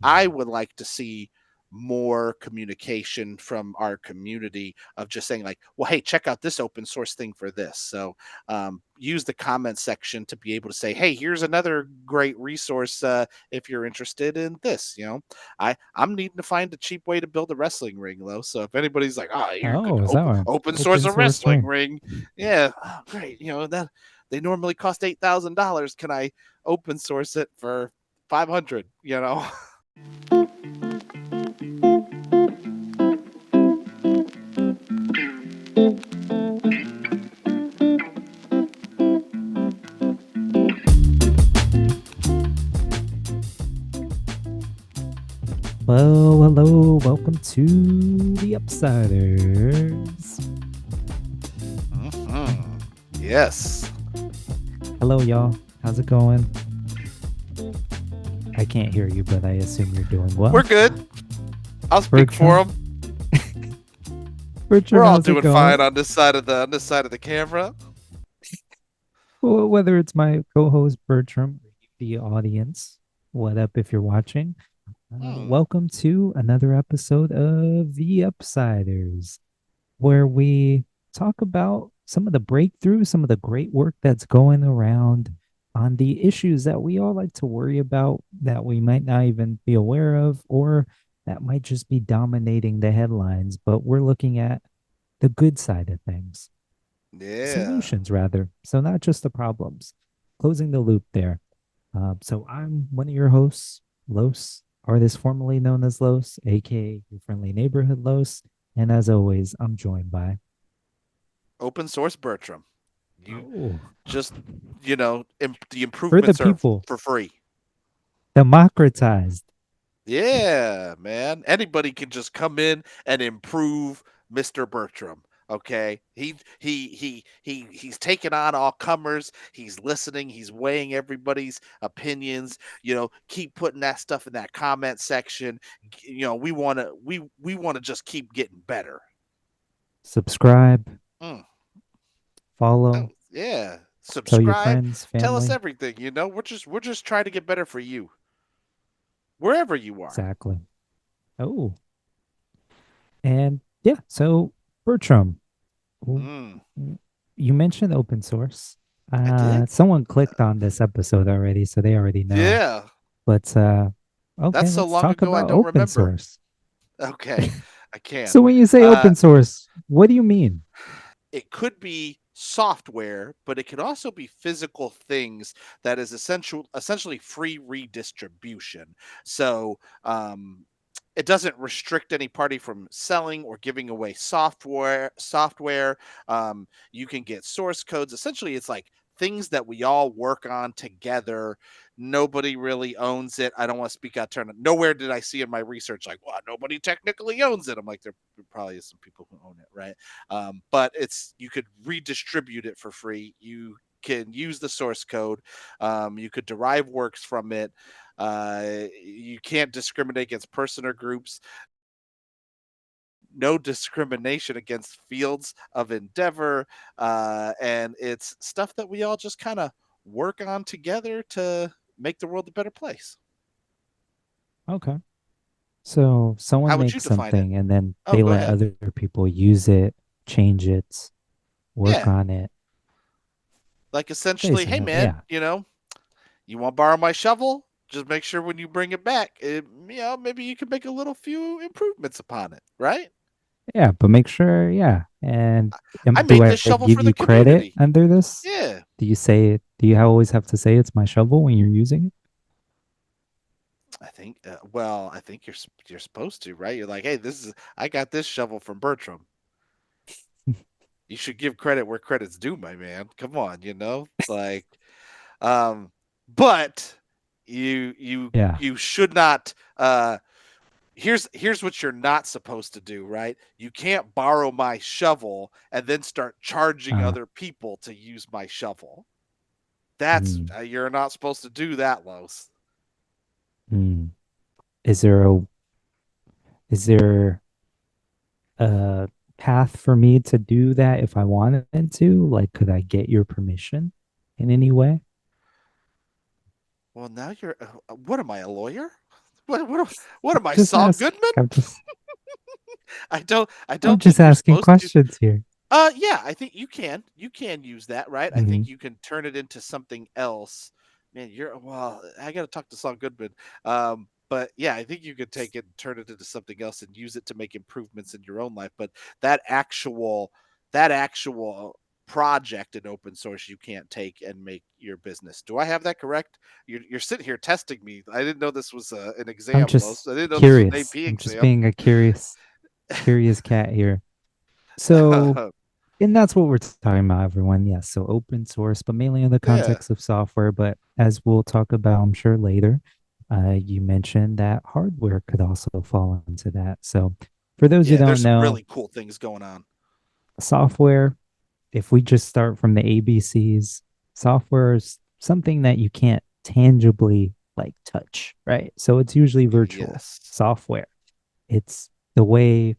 I would like to see more communication from our community of just saying like, well, hey, check out this open source thing for this. So use the comment section to be able to say, hey, here's another great resource if you're interested in this. I'm needing to find a cheap way to build a wrestling ring, though. So if anybody's like, oh, you could Oh, is that one? open source Open a source wrestling ring. ring, yeah, oh, great. That they normally cost $8,000. Can I open source it for 500? Well, hello, welcome to the Upsiders. Mm-hmm. Yes. Hello, y'all. How's it going? I can't hear you, but I assume you're doing We're well. good. I'll speak for Bertram, them. We're Bertram, all how's it doing fine going? on this side of the camera. Well, whether it's my co-host Bertram, or the audience, what up if you're watching? Hmm. Welcome to another episode of the Upsiders, where we talk about some of the breakthroughs, some of the great work that's going around on the issues that we all like to worry about that we might not even be aware of, or that might just be dominating the headlines. But we're looking at the good side of things, Yeah. solutions rather. So, not just the problems, closing the loop there. So, I'm one of your hosts, Los, artist formerly known as Los, aka your friendly neighborhood Los. And as always, I'm joined by Open source Bertram. You oh, just, the for the improvements are people, for free. democratized. Yeah, man. Anybody can just come in and improve Mr. Bertram. Okay. He's taking on all comers. He's listening. He's weighing everybody's opinions. Keep putting that stuff in that comment section. We want to just keep getting better. Subscribe, Mm. Oh, follow, yeah. tell your Subscribe. friends, Tell us family. everything. We're just trying to get better for you. Wherever you are. Exactly. Oh, and yeah. So, Bertram, Mm, you mentioned open source. I did. Someone clicked on this episode already, so they already know. Yeah. But okay, That's so let's long talk ago I about don't open remember. source. Okay, I can. So when you say Uh, open source, what do you mean? it could be software, but it could also be physical things that is essentially free redistribution. So it doesn't restrict any party from selling or giving away software. You can get source codes. Essentially, it's like things that we all work on together. Nobody really owns it. I don't want to speak out of turn. Nowhere did I see in my research like, well, nobody technically owns it. I'm like, there probably is some people who own it, right? But you could redistribute it for free. You can use the source code. You could derive works from it. You can't discriminate against person or groups. No discrimination against fields of endeavor. And it's stuff that we all just kind of work on together to make the world a better place. Okay. So someone How would you makes define it? something and then Oh, they go let ahead. other people use it, change it, work Yeah. on it. Like essentially, hey, Basically, man, yeah. you want to borrow my shovel? Just make sure when you bring it back, maybe you can make a little few improvements upon it, right? Yeah, but make sure, yeah. And I do made I this shovel give for the you credit community. under this? Yeah. Do you say it? Do you always have to say it's my shovel when you're using it? I think you're supposed to, right? You're like, hey, I got this shovel from Bertram. You should give credit where credit's due, my man. Come on, like, um, but you you Yeah. you should not. Here's what you're not supposed to do, right? You can't borrow my shovel and then start charging Uh, other people to use my shovel. That's mm, you're not supposed to do that, Los. mm. Is there a is there a path for me to do that if I wanted to? Like, could I get your permission in any way? Well, now you're. What am I, a lawyer? What am I, Just Saul asking. Goodman? I I'm don't just think you're asking supposed to. questions here. Yeah, I think you can use that, right? I Hmm. think you can turn it into something else. Man, you're well. I got to talk to Saul Goodman. But yeah, I think you could take it and turn it into something else and use it to make improvements in your own life. But that actual that actual project in open source you can't take and make your business. Do I have that correct? You're sitting here testing me. I didn't know this was an I'm exam, Los. just I didn't know this was an curious. AP I'm just exam. being a curious cat here. So, and that's what we're talking about, everyone. Yes. So open source, but mainly in the Yeah, context of software. But as we'll talk about, I'm sure later, you mentioned that hardware could also fall into that. So for those who yeah. There's don't some know, really cool things going on. software, if we just start from the ABCs, software is something that you can't tangibly like touch, right? So it's usually virtual Yes. software. It's the way,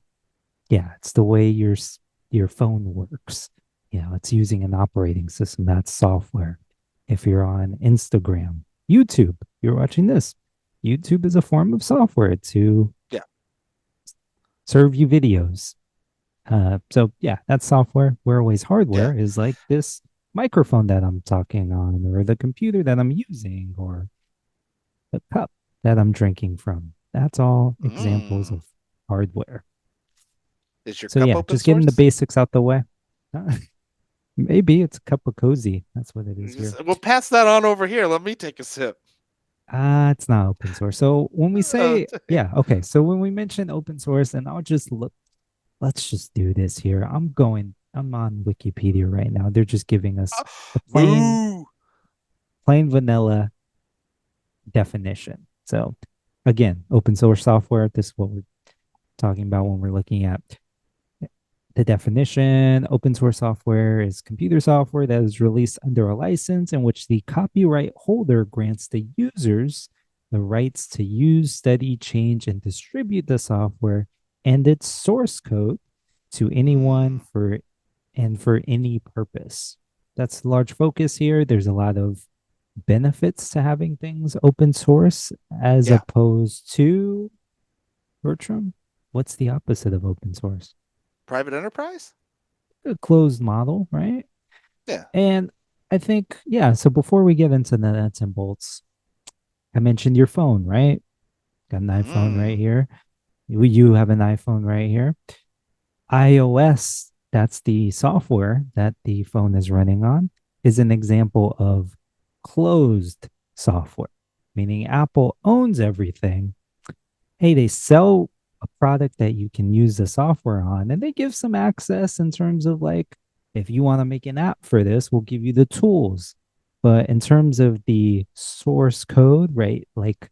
yeah, it's the way your phone works. You know, it's using an operating system. That's software. If you're on Instagram, YouTube, you're watching this. YouTube is a form of software to Yeah. serve you videos. So yeah, that's software. Whereas Yeah. hardware is like this microphone that I'm talking on, or the computer that I'm using, or the cup that I'm drinking from. That's all examples Mm. of hardware. Is your So cup yeah, open just getting the source? basics out the way. Maybe it's a cup of cozy. That's what it is here. Well, pass that on over here. Let me take a sip. It's not open source. So when we Oh, say, yeah, okay. So when we mention open source, and I'll just look, let's just do this here. I'm on Wikipedia right now. They're just giving us the boo. plain vanilla definition. So again, open source software, this is what we're talking about when we're looking at the definition. Open source software is computer software that is released under a license in which the copyright holder grants the users the rights to use, study, change, and distribute the software and its source code to anyone Mm. for any purpose. That's a large focus here. There's a lot of benefits to having things open source as Yeah. opposed to Bertram. What's the opposite of open source? Private enterprise? A closed model, right? Yeah. And I think, yeah, so before we get into the nuts and bolts, I mentioned your phone, right? Got an iPhone right Mm. here. You have an iPhone right here. iOS, that's the software that the phone is running on, is an example of closed software, meaning Apple owns everything. Hey, they sell a product that you can use the software on, and they give some access in terms of like, if you want to make an app for this, we'll give you the tools. But in terms of the source code, right, like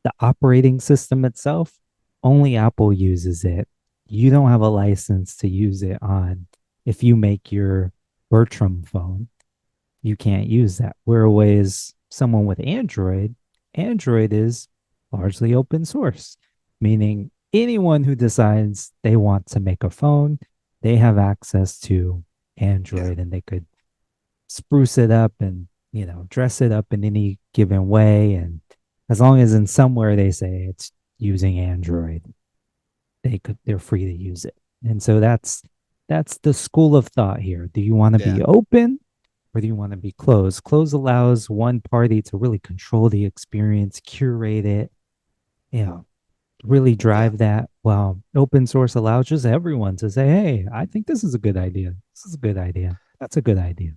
the operating system itself, only Apple uses it. You don't have a license to use it on if you make your Bertram phone, you can't use that. Whereas someone with Android, Android is largely open source, meaning anyone who decides they want to make a phone, they have access to Yeah. Android and they could spruce it up and, dress it up in any given way. And as long as in somewhere they say it's using Android, they're free to use it. And so that's the school of thought here. Do you want to Yeah. be open or do you want to be closed? Closed allows one party to really control the experience, curate it, you know, really Yeah. drive that. While open source allows just everyone to say, hey, I think this is a good idea. This is a good idea. That's a good idea.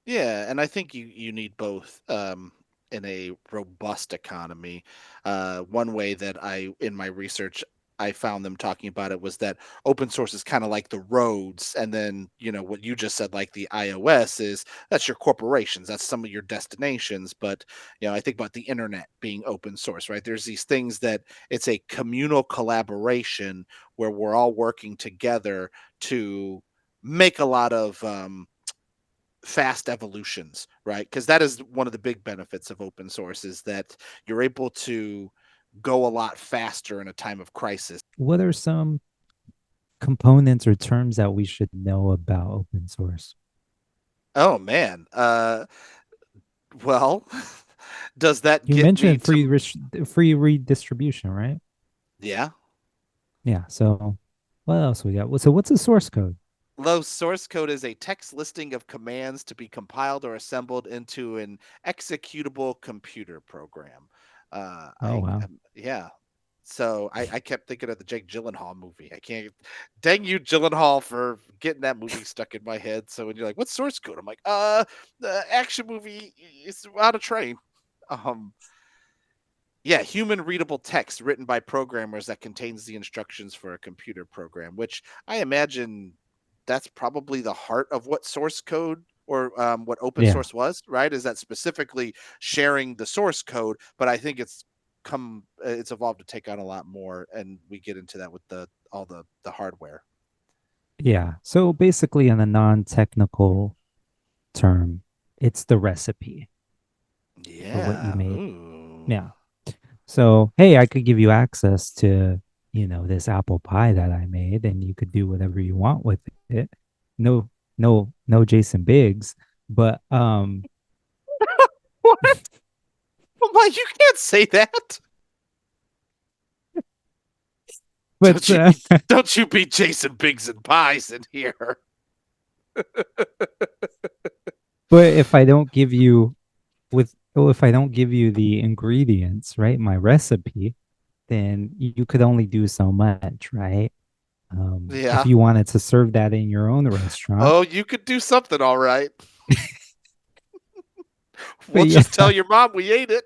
Yeah, and I think you need both in a robust economy. One way that I in my research I found them talking about it was that open source is kind of like the roads, and then what you just said, like the iOS is that's your corporations, that's some of your destinations. But I think about the internet being open source, right? There's these things that it's a communal collaboration where we're all working together to make a lot of fast evolutions, right? Because that is one of the big benefits of open source is that you're able to go a lot faster in a time of crisis. What are some components or terms that we should know about open source? Oh man. Well, Does that You get me mentioned to? free redistribution, right? Yeah. Yeah. So what else we got? So what's the source code? Low source code is a text listing of commands to be compiled or assembled into an executable computer program. Oh wow. Yeah. So I kept thinking of the Jake Gyllenhaal movie. I can't. Dang you, Gyllenhaal, for getting that movie stuck in my head. So when you're like, "What's source code?" I'm like, the action movie is on a train." Um, yeah, human readable text written by programmers that contains the instructions for a computer program, which I imagine that's probably the heart of what source code or what open Yeah. source was, right? Is that specifically sharing the source code? But I think it's evolved to take on a lot more, and we get into that with all the hardware. Yeah. So basically, in a non-technical term, it's the recipe for what you Yeah. made. Ooh. Yeah. So, hey, I could give you access to, this apple pie that I made, and you could do whatever you want with it. No, no Jason Biggs, but What? Oh my! You can't say that. but Don't you be Jason Biggs and pies in here. but if I don't give you the ingredients, right, my recipe, then you could only do so much, right? If Yeah. you wanted to serve that in your own restaurant, Oh, you could do something all right. but We'll yeah, just tell your mom we ate it.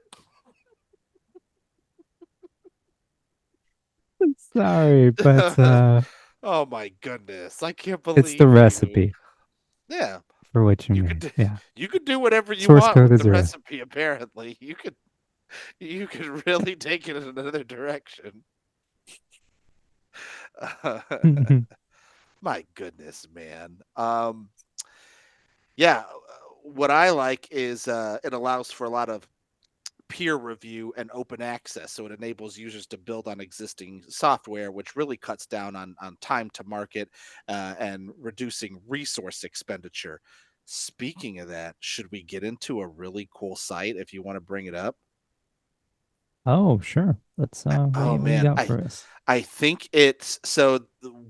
sorry, but Oh my goodness. I can't it's the believe you. recipe Yeah. for what you You could made. do, Yeah. you could do whatever you Source want code with is the a recipe apparently. You could really take it in another direction. My goodness, man. Yeah, what I like is it allows for a lot of peer review and open access. So it enables users to build on existing software, which really cuts down on time to market and reducing resource expenditure. Speaking of that, should we get into a really cool site if you want to bring it up? Oh, sure. Let's Oh what you man, got I for us? I think it's so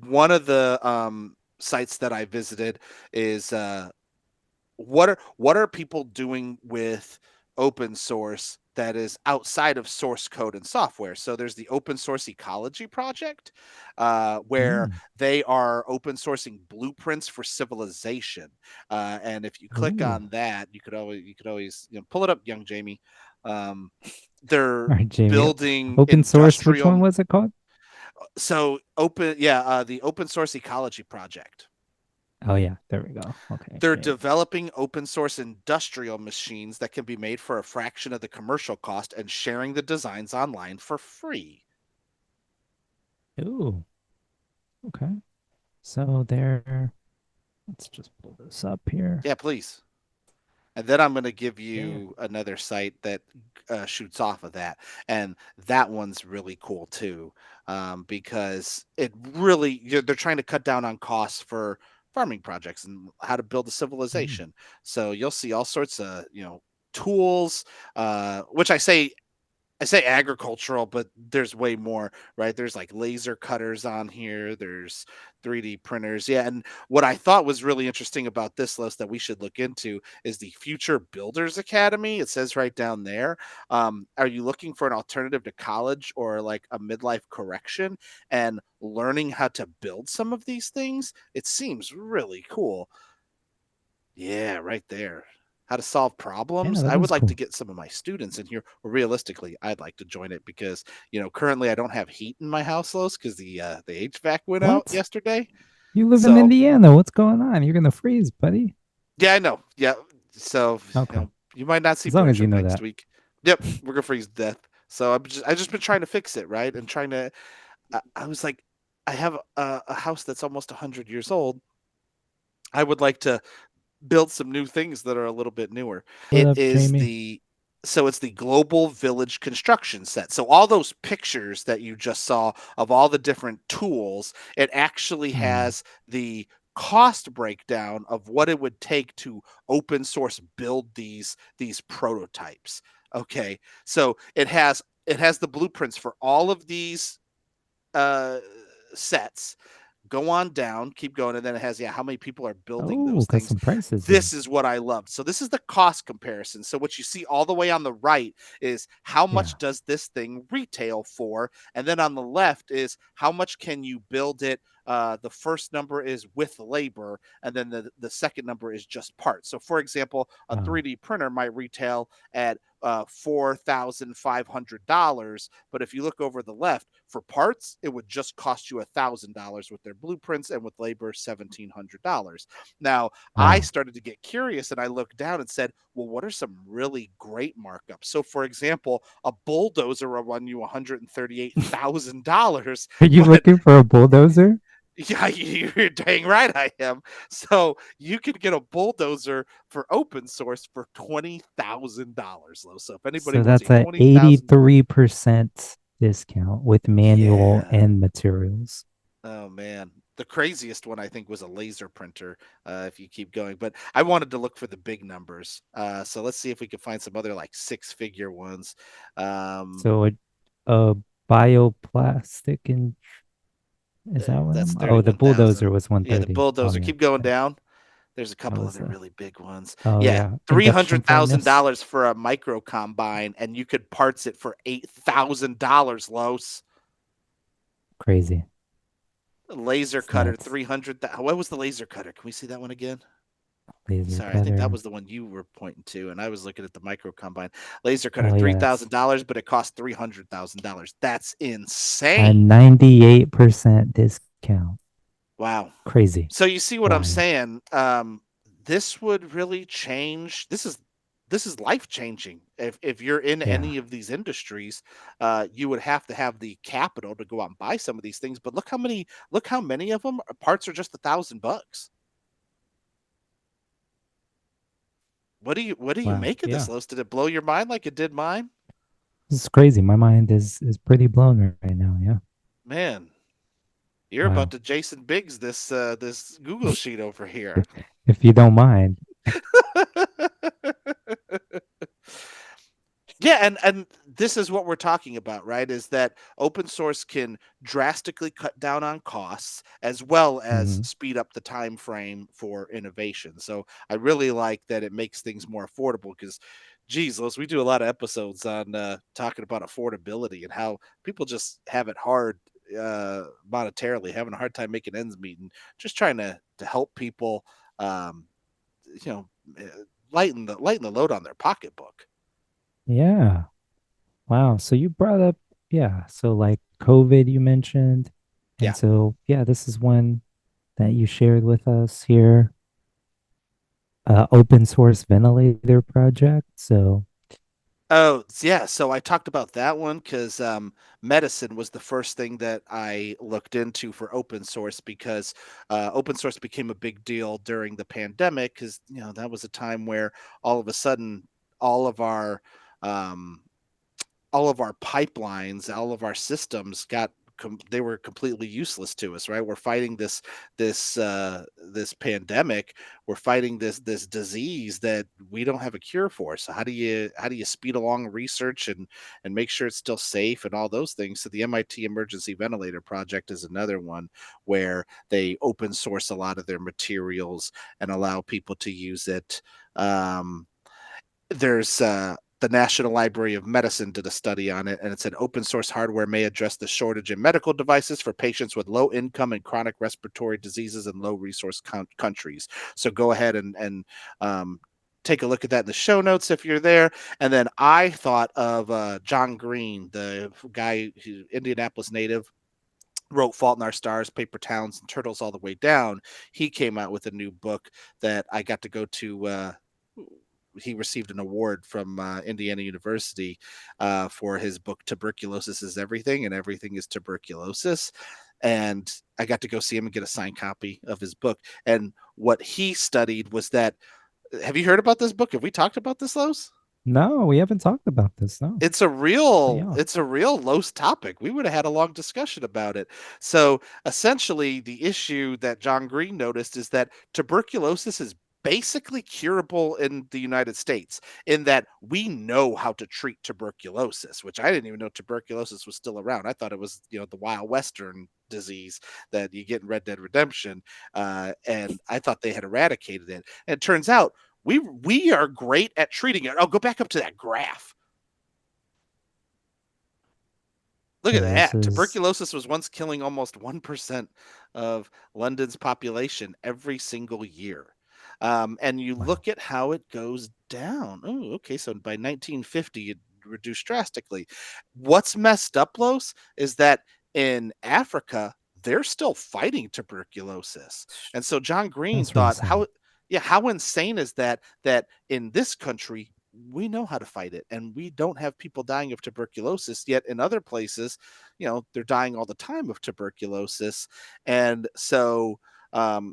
one of the sites that I visited is what are people doing with open source that is outside of source code and software? So there's the Open Source Ecology Project, where Mm. they are open sourcing blueprints for civilization. And if you click Ooh. on that, you could always pull it up, young Jamie. Um, they're All right, Jamie. building Open source, which one industrial. was it called? So open, yeah, the Open Source Ecology Project. Oh yeah, there we go. Okay. They're Yeah. developing open source industrial machines that can be made for a fraction of the commercial cost and sharing the designs online for free. Ooh. Okay. So there. Let's just pull this up here. Yeah, please. And then I'm going to give Yeah. you another site that shoots off of that. And that one's really cool too, because they're trying to cut down on costs for farming projects and how to build a Mm. civilization. So you'll see all sorts of, tools, which I say agricultural, but there's way more, right? There's like laser cutters on here. There's 3D printers. Yeah. And what I thought was really interesting about this list that we should look into is the Future Builders Academy. It says right down there. Are you looking for an alternative to college or like a midlife correction and learning how to build some of these things? It seems really cool. Yeah, right there. How to solve Yeah, problems. that I would is like to cool. get some of my students in here. Or realistically, I'd like to join it because currently I don't have heat in my house, Los, because the HVAC went out What? yesterday. You live in So Indiana. What's going on? You're gonna freeze, buddy. yeah, I know. Yeah, so Okay. you might not see As long as you Bertram know next that. we've Yep, we're gonna freeze to death. So I just been trying to fix it, right, and trying to. I was like, I have a house that's almost 100 years old. I would like to build some new things that are a little bit newer. What It up, is Jamie? the global village construction set. So all those pictures that you just saw of all the different tools, it actually Hmm. has the cost breakdown of what it would take to open source build these prototypes. Okay, so it has the blueprints for all of these uh, sets. Go on down, keep going, and then it has, yeah, how many people are building Oh, those got things. some prices here. This is what I loved. So this is the cost comparison. So what you see all the way on the right is how Yeah. much does this thing retail for, and then on the left is how much can you build it. The first number is with labor, and then the second number is just parts. So, for example, a Oh, 3D printer might retail at $4,500. But if you look over the left, for parts, it would just cost you $1,000 with their blueprints, and with labor, $1,700. Now, I wow. started to get curious and I looked down and said, well, what are some really great markups? So, for example, a bulldozer will run you $138,000, Are you but looking for a bulldozer? yeah, you're dang right I am. So you can get a bulldozer for open source for $20,000, Lo. So if anybody So wants that's a a 20,000, 83% discount with manual yeah. and materials. Oh man, the craziest one I think was a laser printer. If you keep going, but I wanted to look for the big numbers. So let's see if we can find some other like six-figure ones. Um, So a bioplastic and is that what that's I'm? Oh, the thirty-one bulldozer thousand. was Yeah, the 130. Oh bulldozer. yeah. Keep going Yeah. down. There's a That couple was other really big ones. oh Yeah, yeah. three Induction hundred thousand furnace. dollars for a micro combine, and you could parts it for $8,000. Los. Crazy. Laser It's cutter, nuts. 300. What was the laser cutter? Can we see that one again? Laser Sorry, I think that cutter. was the one you were pointing to, and I was looking at the micro combine. Laser cutter, Oh three yeah, thousand that's dollars, but it cost $300,000. That's a insane. 98% discount. Wow. Crazy. So you see what I'm Wild. saying? This would really change. This is life changing. If you're in Yeah. any of these industries, you would have to have the capital to go out and buy some of these things. But look how many of them parts are just $1,000. What do you Wow. make of this, Yeah. Los? Did it blow your mind like it did mine? This is crazy. My mind is pretty blown right now. Yeah. Man, you're about Wow. to Jason Biggs this Google if sheet over here. if you don't mind. Yeah, and this is what we're talking about, right? Is that open source can drastically cut down on costs as well as Mhm. speed up the time frame for innovation. So I really like that it makes things more affordable because, geez, Liz, we do a lot of episodes on talking about affordability and how people just have it hard monetarily, having a hard time making ends meet, and just trying to help people, um, you know, lighten the load on their pocketbook. Yeah. Wow. So you brought up, yeah. So like COVID, you mentioned. And Yeah. so, yeah, this is one that you shared with us here, open source ventilator project. So, Oh, yeah. So I talked about that one because medicine was the first thing that I looked into for open source because open source became a big deal during the pandemic because that was a time where all of a sudden all of our um, all of our pipelines, all of our systems they were completely useless to us, right? We're fighting this pandemic. We're fighting this disease that we don't have a cure for. So how do you speed along research and make sure it's still safe and all those things? So the MIT Emergency Ventilator Project is another one where they open source a lot of their materials and allow people to use it. There's the National Library of Medicine did a study on it, and it said open source hardware may address the shortage in medical devices for patients with low income and chronic respiratory diseases in low resource countries. So go ahead and um, take a look at that in the show notes if you're there. And then I thought of John Green, the guy, Indianapolis native, wrote Fault in Our Stars, Paper Towns, and Turtles All the Way Down. He came out with a new book that I got to go to. He received an award from Indiana University for his book "Tuberculosis is Everything, and Everything is Tuberculosis." And I got to go see him and get a signed copy of his book. And what he studied was that. Have you heard about this book? Have we talked about this, Los? no, we haven't talked about this. No. It's a real Yeah. it's a real Los topic. We would have had a long discussion about it. So essentially, the issue that John Green noticed is that tuberculosis is basically curable in the United States, in that we know how to treat tuberculosis, which I didn't even know tuberculosis was still around. I thought it was, the Wild Western disease that you get in Red Dead Redemption, and I thought they had eradicated it. And it turns out we are great at treating it. I'll go back up to that graph. Look So at this that. is Tuberculosis was once killing almost 1% of London's population every single year. And you wow. look at how it goes down. Oh, okay. So by 1950, it reduced drastically. What's messed up, Los, is that in Africa, they're still fighting tuberculosis. And so John Green That's really thought, sad. how insane is that? That in this country, we know how to fight it, and we don't have people dying of tuberculosis, yet in other places, they're dying all the time of tuberculosis. And so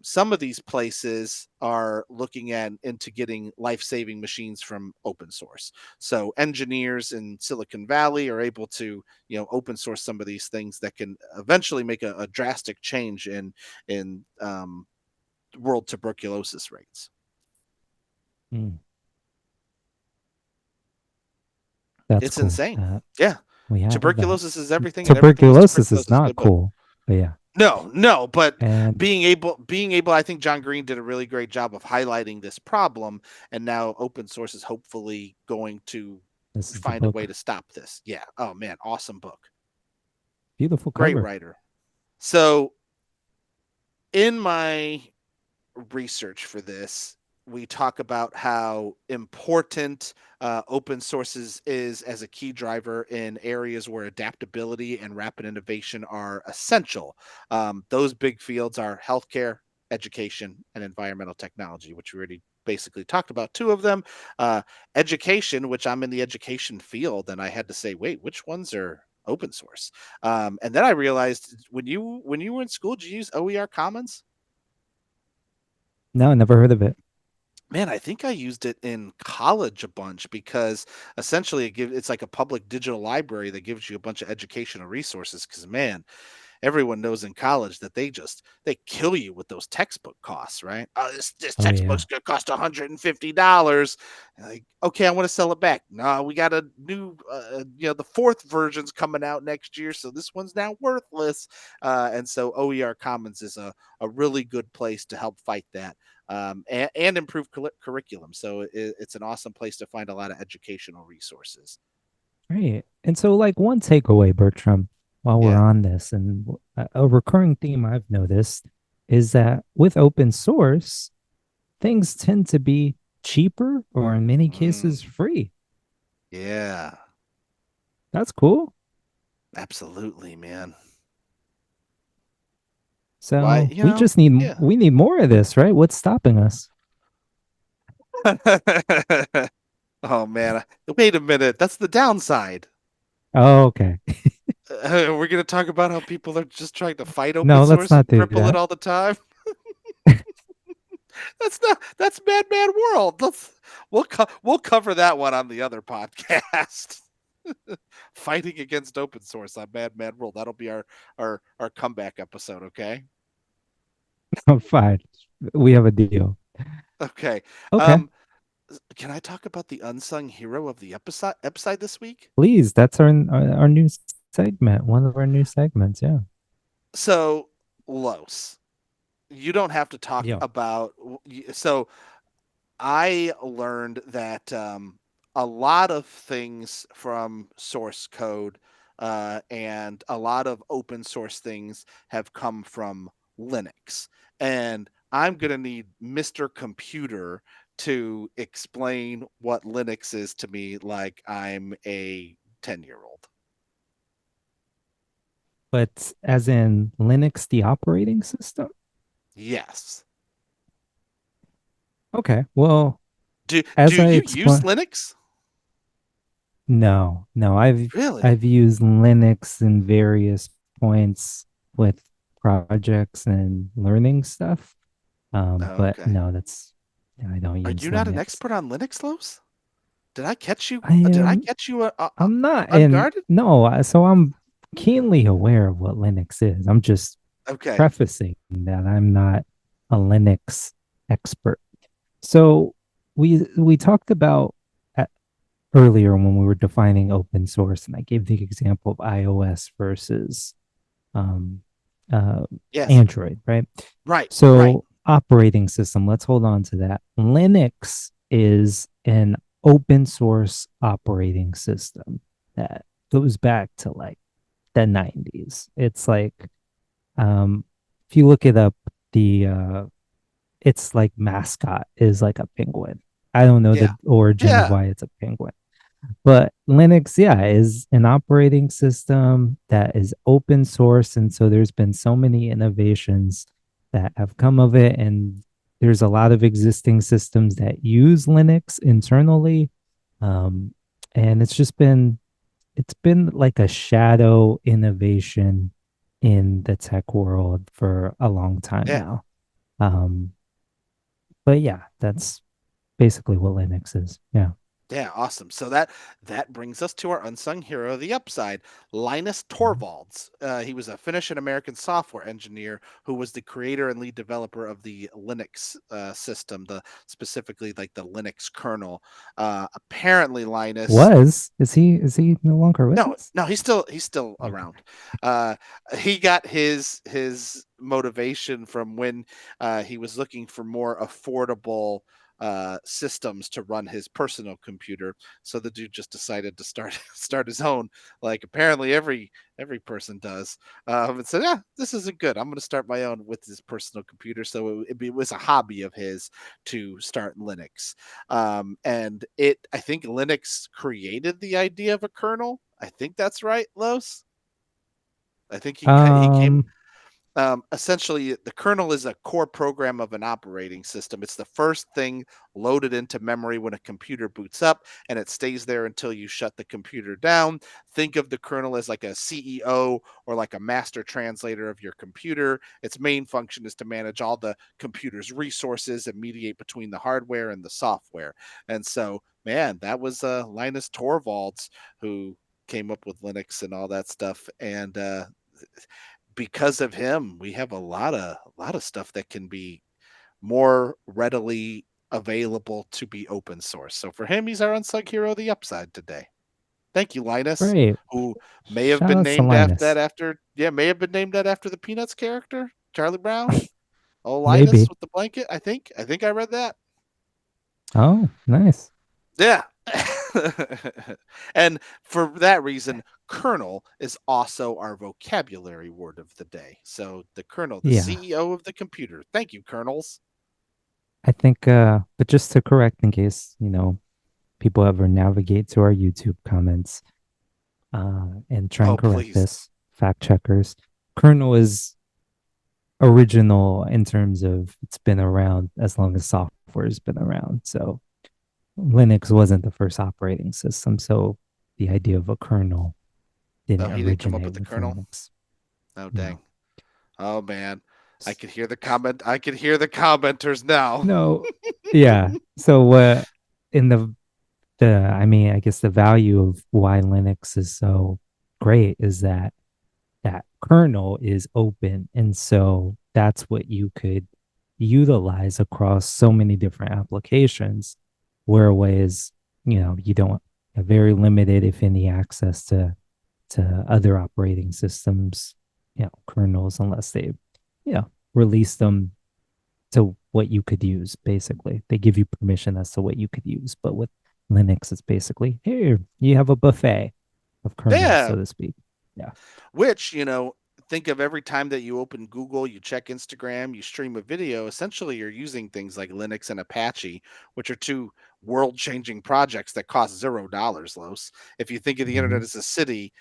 some of these places are looking at into getting life-saving machines from open source. So engineers in Silicon Valley are able to, open source some of these things that can eventually make a drastic change in world tuberculosis rates. Mm, that's It's cool. insane. Yeah. We have that. Tuberculosis is everything, and everything with Tuberculosis is tuberculosis is not good. But cool, but yeah. no, but And being able, I think John Green did a really great job of highlighting this problem, and now open source is hopefully going to this is the find a way book. to stop this. Yeah. Oh man, awesome book. Beautiful Great cover. writer. So in my research for this, we talk about how important open sources is as a key driver in areas where adaptability and rapid innovation are essential. Those big fields are healthcare, education, and environmental technology, which we already basically talked about two of them. Education, which I'm in the education field, and I had to say, wait, which ones are open source? And then I realized, when you were in school, did you use OER Commons? No, never heard of it. Man, I think I used it in college a bunch, because essentially it's like a public digital library that gives you a bunch of educational resources. Because man, everyone knows in college that they kill you with those textbook costs, right? Oh, this Oh yeah. textbook's gonna cost $150. Like, okay, I want to sell it back. No, we got a new, the fourth version's coming out next year, so this one's now worthless. And so OER Commons is a really good place to help fight that, and improve curriculum. So it's an awesome place to find a lot of educational resources. Great. And so, like, one takeaway, Bertram, while we're Yeah. on this, and a recurring theme I've noticed is that with open source, things tend to be cheaper or in many cases Mm, free. yeah. That's cool. Absolutely, man. Why, So yeah. we need more of this, right? What's stopping us? Oh man, wait a minute. That's the downside. Oh, okay. We're gonna talk about how people are just trying to fight open No, let's source not and do cripple it that. all the time. That's Madman World. We'll cover that one on the other podcast. Fighting against open source on Madman World. That'll be our comeback episode. Okay. I'm fine. We have a deal. Okay. Okay. Um, can I talk about the unsung hero of the episode this week? Please, that's our new segment, one of our new segments. Yeah. So, Los, you don't have to talk Yeah. about. So I learned that a lot of things from source code, and a lot of open source things have come from Linux. And I'm going to need Mr. Computer to explain what Linux is to me, like I'm a 10-year-old. But as in Linux, the operating system? Yes. Okay. Well, Do as I you use explained, Linux? no, Really? I've used Linux in various points with projects and learning stuff. Oh, But okay. no, I don't Are use you not an Linux. expert on Linux, Los? Did I catch you? I Did I am catch you I'm not in unguarded? no, so I'm keenly aware of what Linux is. I'm just Okay. prefacing that I'm not a Linux expert. So we talked about earlier when we were defining open source, and I gave the example of iOS versus um, uh, Yes. Android, right? Right. Right. So operating system, let's hold on to that. Linux is an open source operating system that goes back to like the 90s. It's like um, if you look it up, the its like mascot is like a penguin. I don't know Yeah. the origin of Yeah. why it's a penguin. But Linux, yeah, is an operating system that is open source. And so there's been so many innovations that have come of it. And there's a lot of existing systems that use Linux internally. Um, and it's been like a shadow innovation in the tech world for a long time Yeah. now. Um, but yeah, that's basically what Linux is. Yeah. Yeah, awesome. So that brings us to our unsung hero of the upside, Linus Torvalds. He was a Finnish and American software engineer who was the creator and lead developer of the Linux system, the specifically like the Linux kernel. Apparently, Linus. Was is he no longer with No, us? no, he's still Okay. around. Uh, he got his motivation from when he was looking for more affordable systems to run his personal computer. So the dude just decided to start start his own, like apparently every person does. And said, "Yeah, this isn't good. I'm going to start my own with his personal computer." So it was a hobby of his to start Linux. And I think Linux created the idea of a kernel. I think that's right, Los. I think he came. Um, Essentially, the kernel is a core program of an operating system. It's the first thing loaded into memory when a computer boots up, and it stays there until you shut the computer down. Think of the kernel as like a CEO or like a master translator of your computer. Its main function is to manage all the computer's resources and mediate between the hardware and the software. And so, man, that was Linus Torvalds who came up with Linux and all that stuff. And because of him, we have a lot of stuff that can be more readily available to be open source. So for him, he's our unsung hero of the upside today. Thank you, Linus, great. who may have Shout been out to named after Linus. may have been named that after the Peanuts character, Charlie Brown. Oh, Linus Maybe. with the blanket. I think I read that. Oh, nice. Yeah. And for that reason, kernel is also our vocabulary word of the day. So the kernel, the Yeah. CEO of the computer. Thank you, kernels. I think but just to correct in case, people ever navigate to our YouTube comments and try and Oh, correct please. this, fact checkers. Kernel is original in terms of it's been around as long as software has been around. So Linux wasn't the first operating system. So the idea of a kernel Oh, didn't he didn't come up originate with the with kernel. Linux. Oh, No. dang. Oh man. I could hear the commenters now. No. Yeah. So in I mean, I guess the value of why Linux is so great is that that kernel is open. And so that's what you could utilize across so many different applications, whereas, you don't have very limited, if any, access to other operating systems, kernels, unless they, release them to what you could use, basically. They give you permission as to what you could use. But with Linux, it's basically here, you have a buffet of kernels, Yeah, so to speak. Yeah. which, think of every time that you open Google, you check Instagram, you stream a video, essentially you're using things like Linux and Apache, which are two world changing projects that cost $0, Los. If you think of the Mhm. internet as a city,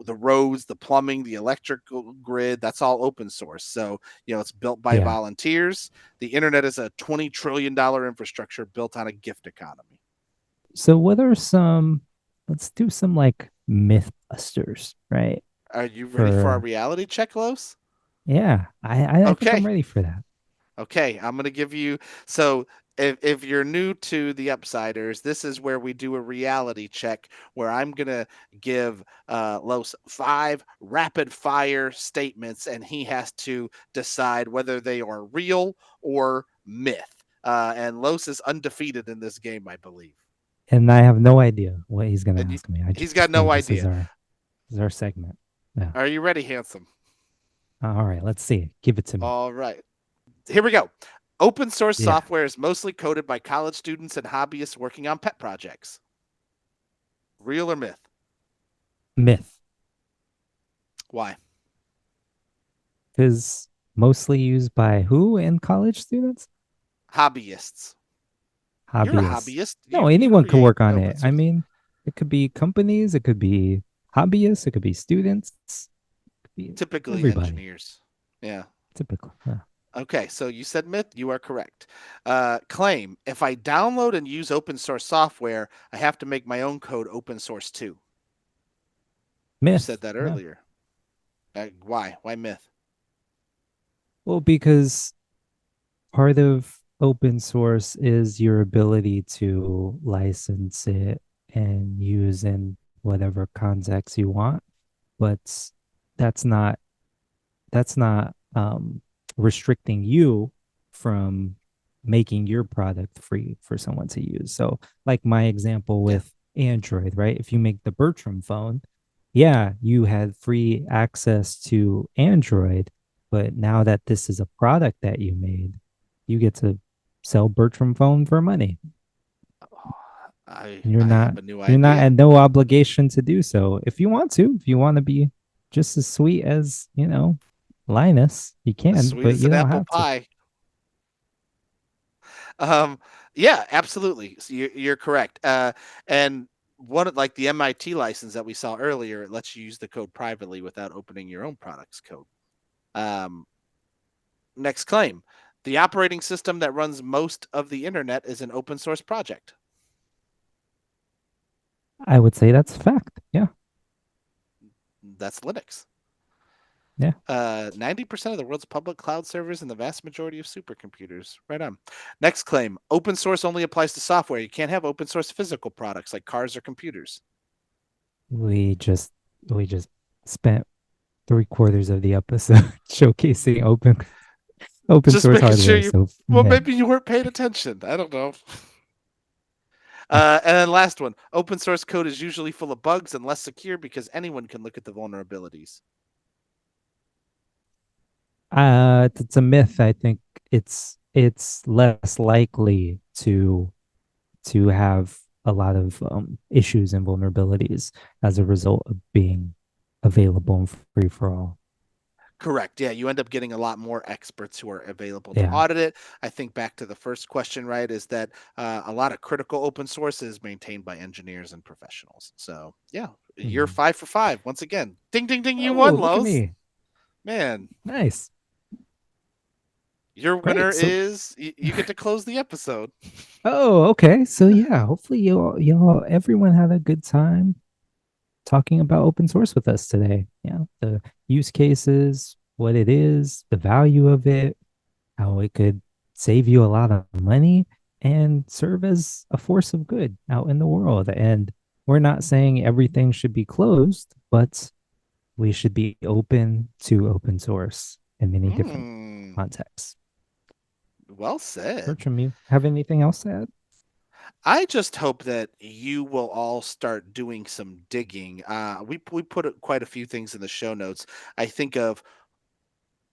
the roads, the plumbing, the electrical grid, that's all open source. So, it's built by Yeah. volunteers. The internet is a $20 trillion infrastructure built on a gift economy. So what are some, let's do some like mythbusters, right? Are you ready for our For, reality check, Los? yeah, I think I'm Okay. ready for that. Okay, I'm going to give you so if you're new to the Upsiders, this is where we do a reality check where I'm going to give Los five rapid fire statements and he has to decide whether they are real or myth. and Los is undefeated in this game, I believe. And I have no idea what he's gonna And ask me. I he's got just no know idea. this is our segment. Yeah. Are you ready, handsome? All right, let's see. Give it to me. All right. Here we go. Open source Yeah. software is mostly coded by college students and hobbyists working on pet projects. Real or myth? Myth. Why? Is mostly used by who in college students? Hobbyists. You're a Hobbyists. hobbyist. No, You anyone could create work on open it. I source. mean, it could be companies, it could be hobbyists, it could be students, it could be Typically everybody. engineers. Yeah. Typically. Yeah. Okay, so you said myth. You are correct. Claim. If I download and use open source software, I have to make my own code open source too. You said Myth. that Yeah. earlier. Why? Why myth? Well, because part of open source is your ability to license it and use in whatever context you want, but that's not that's not restricting you from making your product free for someone to use. So, like my example Yeah. with Android, right? If you make the Bertram phone, yeah, you had free access to Android, but now that this is a product that you made, you get to sell Bertram phone for money. I You're I not have a new you're not idea. at no obligation to do so. If you want to, if you want to be just as sweet as, Linus, you As can, sweet but as you an don't apple have to. pie. Um, yeah, absolutely. So you're correct. And one like the MIT license that we saw earlier, it lets you use the code privately without opening your own product's code. Um, Next claim. The operating system that runs most of the internet is an open source project. I would say that's a fact. Yeah. That's Linux. Yeah. 90% of the world's public cloud servers and the vast majority of supercomputers. Right on. Next claim. Open source only applies to software. You can't have open source physical products like cars or computers. We just we just spent 3/4 of the episode showcasing open Just source making sure hardware. you, So well, yeah. maybe you weren't paying attention. I don't know. And then last one. Open source code is usually full of bugs and less secure because anyone can look at the vulnerabilities. It's a myth. I think it's less likely to have a lot of issues and vulnerabilities as a result of being available and free for all. Correct. Yeah, you end up getting a lot more experts who are available to Yeah. audit it. I think back to the first question, right, is that a lot of critical open source is maintained by engineers and professionals. So, yeah, you're Mhm. 5 for 5 once again. Ding, ding, ding, you Oh, won, look at Lowe's. me. Man, Nice. your winner Great. So is you get to close the episode. oh, okay. So yeah, hopefully y'all everyone had a good time talking about open source with us today. Yeah, the use cases, what it is, the value of it, how it could save you a lot of money and serve as a force of good out in the world. And we're not saying everything should be closed, but we should be open to open source in many different Hmm. contexts. Well said. Bertram, you have anything else to add? I just hope that you will all start doing some digging. We put quite a few things in the show notes. I think of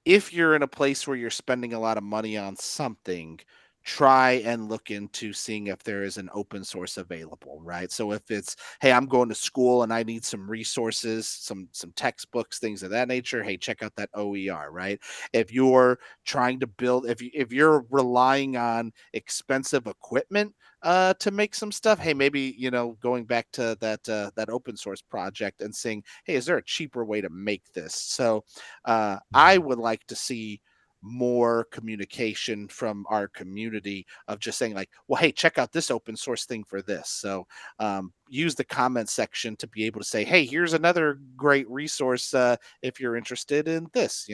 if you're in a place where you're spending a lot of money on something, try and look into seeing if there is an open source available, right? So if it's, hey, I'm going to school and I need some resources, some textbooks, things of that nature, hey, check out that OER, right? If you're trying to build, if you're relying on expensive equipment to make some stuff, hey, maybe going back to that open source project and saying, hey, is there a cheaper way to make this? So I would like to see more communication from our community of just saying like, well, hey, check out this open source thing for this. So use the comment section to be able to say, hey, here's another great resource if you're interested in this.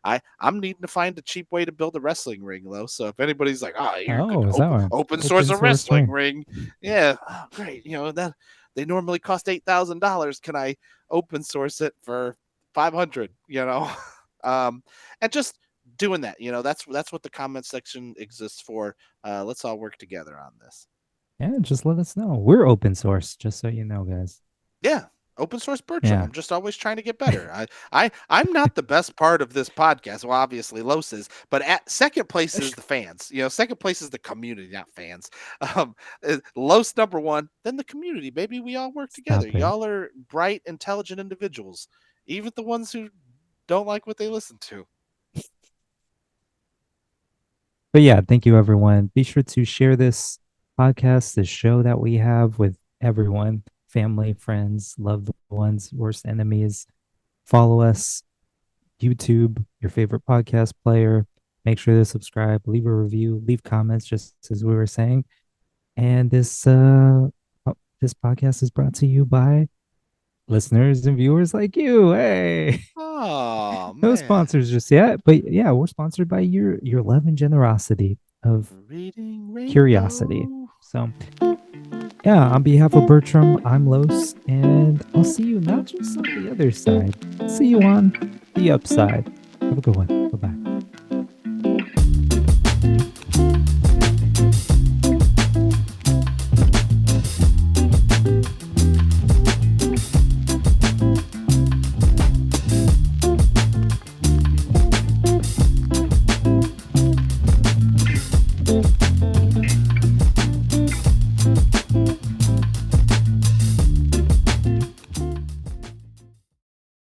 I'm needing to find a cheap way to build a wrestling ring, though. So if anybody's like, oh, you could Oh, is that one? open source Open a source wrestling ring. ring, yeah, oh, great. That they normally cost $8,000. Can I open source it for 500? Um, and just doing that. That's what the comment section exists for. Let's all work together on this. Yeah, just let us know. We're open source, just so you know, guys. Yeah, open source Bertram. Yeah. I'm just always trying to get better. I'm not the best part of this podcast. Well, obviously Los is, but at second place is the fans. Second place is the community, not fans. Los number one, then the community. Maybe we all work together. Stop it. Y'all are bright, intelligent individuals, even the ones who don't like what they listen to. But yeah, thank you, everyone. Be sure to share this podcast, this show that we have with everyone, family, friends, loved ones, worst enemies. Follow us, YouTube, your favorite podcast player. Make sure to subscribe, leave a review, leave comments, just as we were saying. And this podcast is brought to you by listeners and viewers like you. Hey, Oh no man. sponsors just yet, but yeah, we're sponsored by your love and generosity of Reading curiosity. Rainbow. So yeah, on behalf of Bertram, I'm Los, and I'll see you not just on the other side, see you on the upside. Have a good one.